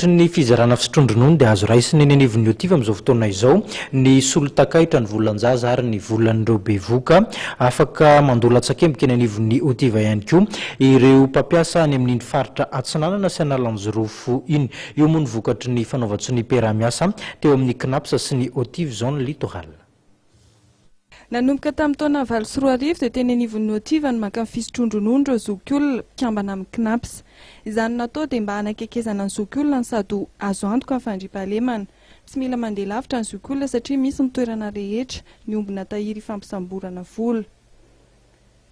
vokatriny fizarana fisotron-dronono dia azo raisina eny anivon'ny Otiv amin'izao fotoana izao ny solo-takaitra, ny volan-jaza ary ny volan'ireo bevohoka. Afaka mandoa latsakemboka eny anivon'ny Otiv ihany koa ireo mpampiasa any amin'ny faritra Atsinanana sy Analanjirofo iny. Io moa ny vokatry ny fanaovan-tsony mpampiasa teo amin'ny Cnaps sy ny Otiv Zone Littorale. Nanomboka tamin'ny taona 2024 dia teny anivon'ny Otiv ny maka fisotron-dronono ireo zokiolona mpikambana amin'ny Cnaps. Izany natao dia mba hanakekezana ny zokiolona sady azo antoka amin'ny fandriam-pahalemana. Tsy mila mandeha lavitra ny zokiolona satria misy ny toerana rehetra ny ombina tahiry fampisamborana vola.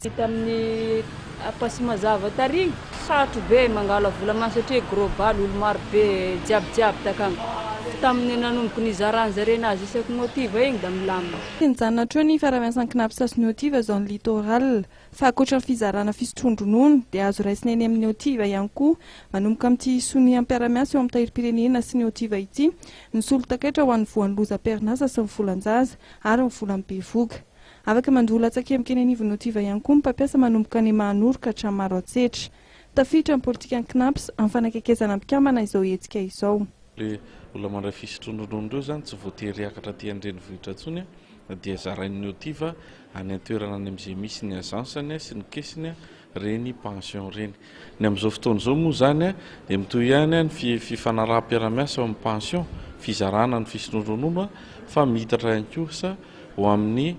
Hita amin'ny apasy mazava tariny sarotro be mangala vola man satria global olo maro be jiaby takany. Tamin'ny nanomboka ny zarana zarena azy isaky ny Otiv iny da milamina. Nijanona treo ny fiaraha-miasan'ny Cnaps sy ny Otiv Zone Littorale fa ankoatra ny fizarana fisotron-dronono dia azo raisina eny amin'ny Otiv ihany koa manomboka amin'ity sonia mpampiasa eo amin'ny tahirim-pirenena sy ny Otiv ity ny solo-takaitra ho an'ny volan-jaza sy ny volan-jaza ary ny volan'ny bevohoka. Afaka mandoa latsakemboka eny anivon'ny Otiv ihany koa mpampiasa manomboka ny mahanoro ka hatramin'ny maro atsetra. Tafiditra ny politikan'ny Cnaps amin'ny fanakekezana mpikambana izao hetsika izao. Olona mandray fisotron-dronono ireo zany tsy voatery hiakatra aty an-drenivohitra intsony dia zarain'ny Otiv any an-toerana any amin'izay misy ny azansany sy ny kesiny reny pension reny. Ny amin'izao fotoana izao moa zany dia mitohy ihany ny fifanaraham-piaraha-miasa amin'ny pension, fizarana ny fisotron-dronono fa mitatra ihany kosa ho amin'ny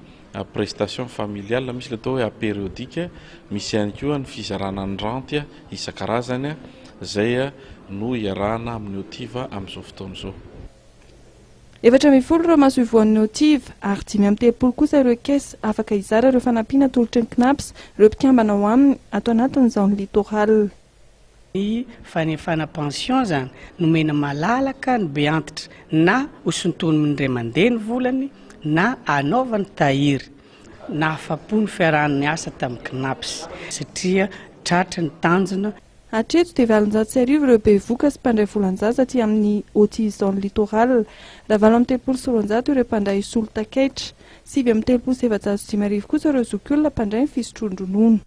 prestation familiale, misy le atao hoe apériodique, misy ihany koa ny fizarana ny ranty isan-karazany izay no iarahana amin'ny Otiv amin'izao fotoana izao. 420 ireo maso voan'ny Otiv ary 530 kosa ireo kesy afaka izara ireo fanampiana tolotry ny Cnaps ireo mpikambana ho aminy ato anatin'izao ny littorale. Ny fanefana pension zany nomena malalaka ny be antitra na hosontony ny ray mandeha ny volany na anaovany tahiry na afapo ny fiarahan'ny asa tamin'ny Cnaps satria tratra ny tanjona. Hatreto dia 750 ireo bevohoka sy mpandray volan-jaza aty amin'ny Otiv Zone Littorale, raha 730 ireo mpandray solo-takaitra, 730 kosa ireo zokiolona mpandray ny fisotron-dronono.